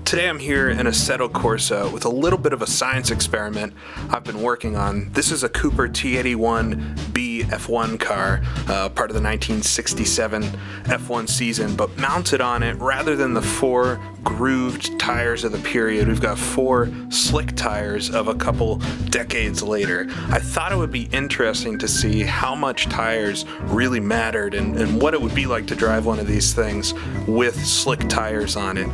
Today I'm here in Assetto Corsa with a little bit of a science experiment I've been working on. This is a Cooper T81B F1 car, part of the 1967 F1 season, but mounted on it, rather than the four grooved tires of the period, we've got four slick tires of a couple decades later. I thought it would be interesting to see how much tires really mattered and what it would be like to drive one of these things with slick tires on it.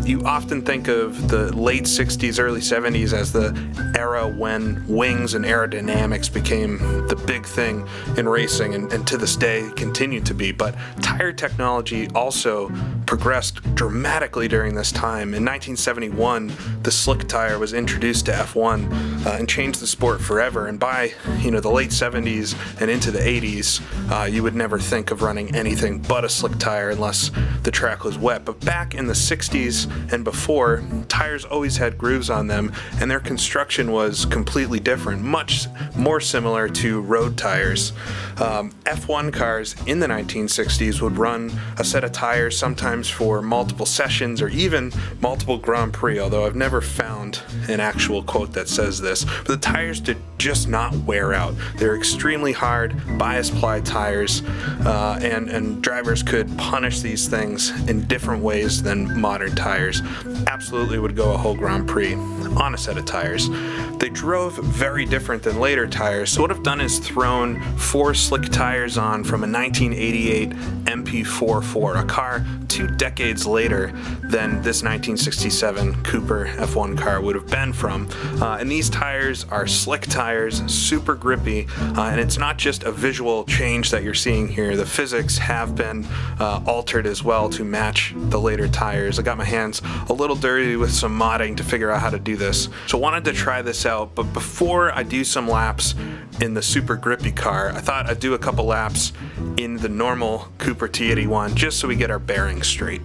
You often think of the late 60s, early 70s as the era when wings and aerodynamics became the big thing in racing, and to this day continue to be. But tire technology also progressed dramatically during this time. In 1971, the slick tire was introduced to F1 and changed the sport forever. And by the late 70s and into the 80s, you would never think of running anything but a slick tire unless the track was wet. But back in the 60s and before, tires always had grooves on them, and their construction was completely different, much more similar to road tires. F1 cars in the 1960s would run a set of tires sometimes for multiple sessions or even multiple Grand Prix, although I've never found an actual quote that says this. But the tires did just not wear out. They're extremely hard, bias ply tires, and drivers could punish these things in different ways than modern tires. Absolutely would go a whole Grand Prix on a set of tires. They drove very different than later tires, so what I've done is thrown four slick tires on from a 1988 MP44, a car 2 decades later than this 1967 Cooper F1 car would have been from. And these tires are slick tires, super grippy, and it's not just a visual change that you're seeing here. The physics have been altered as well to match the later tires. I got my hands a little dirty with some modding to figure out how to do this. So wanted to try this out, but before I do some laps in the super grippy car, I thought I'd do a couple laps in the normal Cooper T81 just so we get our bearings straight.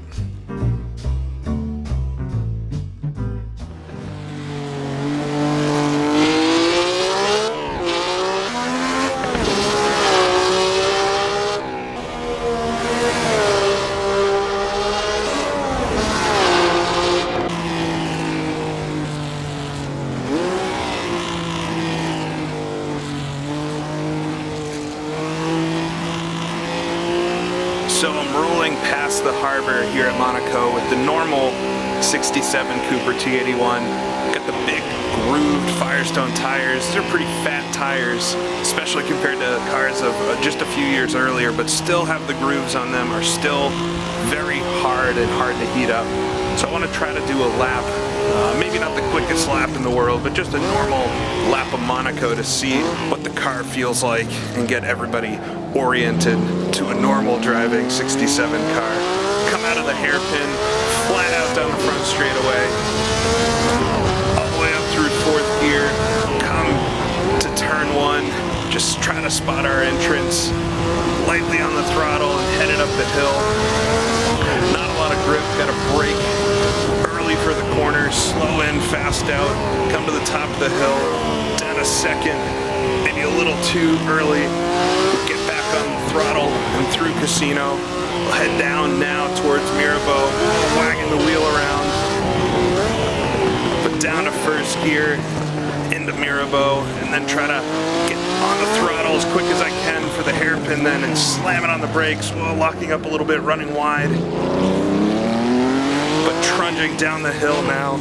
So I'm rolling past the harbor here at Monaco with the normal 67 Cooper T81. Got the big grooved Firestone tires. These are pretty fat tires, especially compared to cars of just a few years earlier, but still have the grooves on them, are still very hard and hard to heat up. So I want to try to do a lap, maybe not the quickest lap in the world, but just a normal lap of Monaco to see what the car feels like and get everybody oriented to a normal driving 67 car. Come out of the hairpin, flat out down the front straightaway, all the way up through 4th gear, come to turn 1, just try to spot our entrance, lightly on the throttle and headed up the hill. Not a lot of grip, gotta brake early for the corner, slow in, fast out, come to the top of the hill, down a second, maybe a little too early, get back on the throttle and through Casino. We'll head down now towards Mirabeau, wagging the wheel around, but down to 1st gear, into Mirabeau, and then try to get on the throttle as quick as I can for the hairpin then, and slam it on the brakes while locking up a little bit, running wide, but trudging down the hill now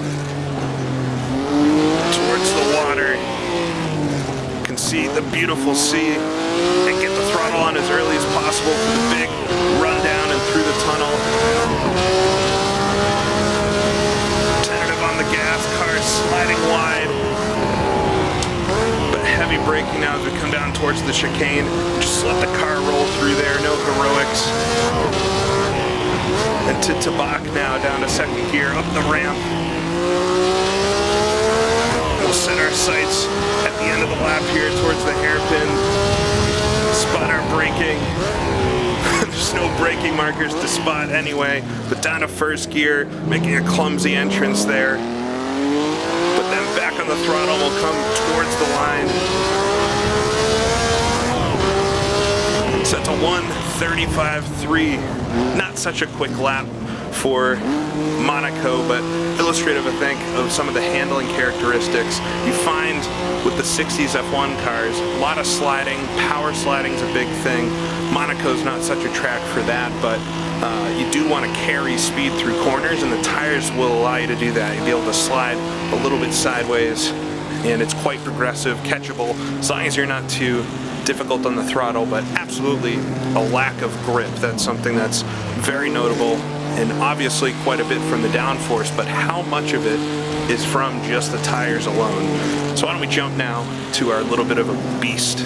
towards the water. You can see the beautiful sea, and get the throttle on as early as possible for the big run down and through the tunnel. Tentative on the gas, car sliding wide, but heavy braking now as we come down towards the chicane. Just let the car roll through there, no heroics. And to Tabak now, down to 2nd gear, up the ramp. We'll set our sights at the end of the lap here towards the hairpin. Spot our braking. There's no braking markers to spot anyway, but down to 1st gear, making a clumsy entrance there. But then back on the throttle, we'll come towards the line. Set to 1:35.3. Not such a quick lap for Monaco, but illustrative, I think, of some of the handling characteristics you find with the 60s F1 cars. A lot of sliding, power sliding's a big thing. Monaco's not such a track for that, but you do want to carry speed through corners, and the tires will allow you to do that. You'll be able to slide a little bit sideways, and it's quite progressive, catchable, as long as you're not too difficult on the throttle, but absolutely a lack of grip. That's something that's very notable, and obviously quite a bit from the downforce, but how much of it is from just the tires alone? So why don't we jump now to our little bit of a beast.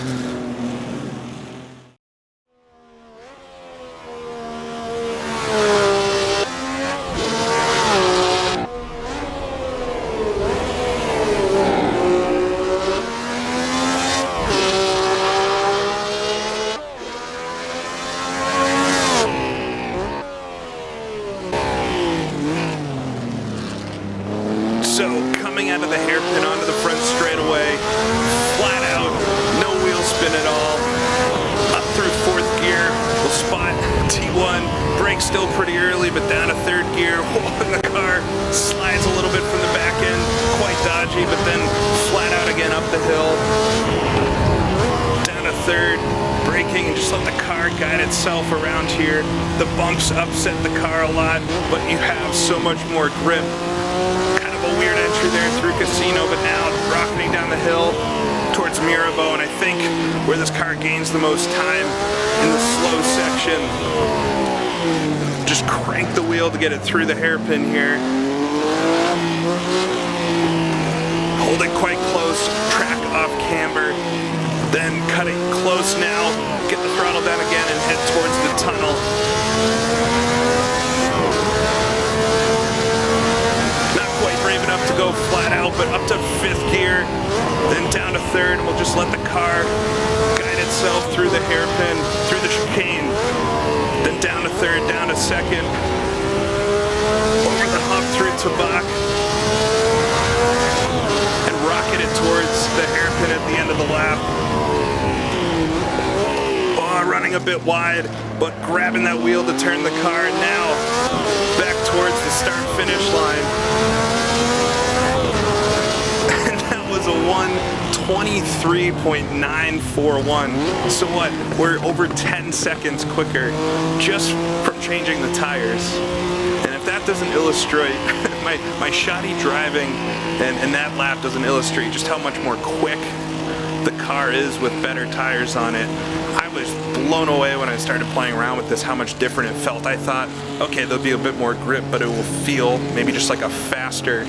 So coming out of the hairpin onto the front straightaway, flat out, no wheel spin at all. Up through fourth gear, we'll spot T1, brakes still pretty early, but down to third gear, the car slides a little bit from the back end, quite dodgy, but then flat out again up the hill. Down to third, braking and just let the car guide itself around here. The bumps upset the car a lot, but you have so much more grip. A weird entry there through Casino, but now rocketing down the hill towards Mirabeau, and I think where this car gains the most time in the slow section. Just crank the wheel to get it through the hairpin here. Hold it quite close, track off camber, then cut it close now, get the throttle down again and head towards the tunnel. Brave enough to go flat out, but up to fifth gear, then down to third, and we'll just let the car guide itself through the hairpin, through the chicane, then down to third, down to second, over the hump through Tabak, and rocket it towards the hairpin at the end of the lap. Oh, running a bit wide, but grabbing that wheel to turn the car, and now back towards the start-finish line. A 1:23.941. So what? We're over 10 seconds quicker just from changing the tires. And if that doesn't illustrate my shoddy driving and that lap doesn't illustrate just how much more quick the car is with better tires on it. I was blown away when I started playing around with this, how much different it felt. I thought, okay, there'll be a bit more grip, but it will feel maybe just like a faster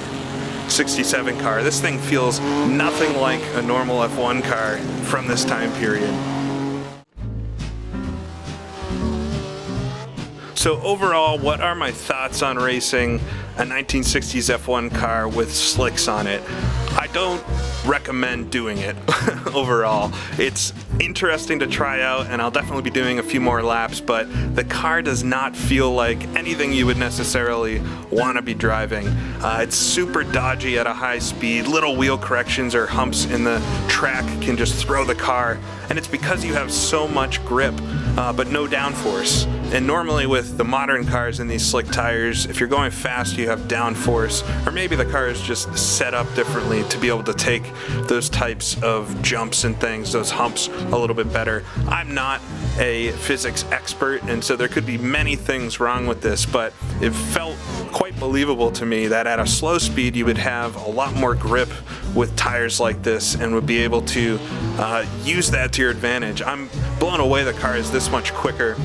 67 car. This thing feels nothing like a normal F1 car from this time period. So overall, what are my thoughts on racing a 1960s F1 car with slicks on it? I don't recommend doing it overall. It's interesting to try out, and I'll definitely be doing a few more laps, but the car does not feel like anything you would necessarily want to be driving. It's super dodgy at a high speed. Little wheel corrections or humps in the track can just throw the car, and it's because you have so much grip but no downforce. And normally with the modern cars and these slick tires, if you're going fast you have downforce, or maybe the car is just set up differently to be able to take those types of jumps and things, those humps, a little bit better. I'm not a physics expert, and so there could be many things wrong with this, but it felt quite believable to me that at a slow speed you would have a lot more grip with tires like this and would be able to use that to your advantage. I'm blown away the car is this much quicker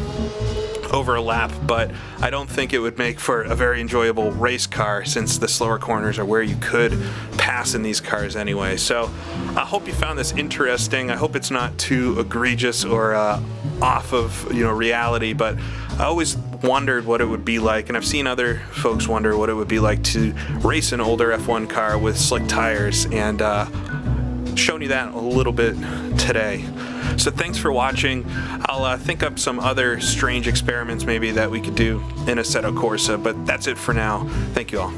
over a lap, but I don't think it would make for a very enjoyable race car, since the slower corners are where you could pass in these cars anyway. So I hope you found this interesting. I hope it's not too egregious or off of reality, but I always wondered what it would be like, and I've seen other folks wonder what it would be like to race an older F1 car with slick tires, and shown you that a little bit today. So thanks for watching. I'll think up some other strange experiments maybe that we could do in Assetto Corsa, but that's it for now. Thank you all.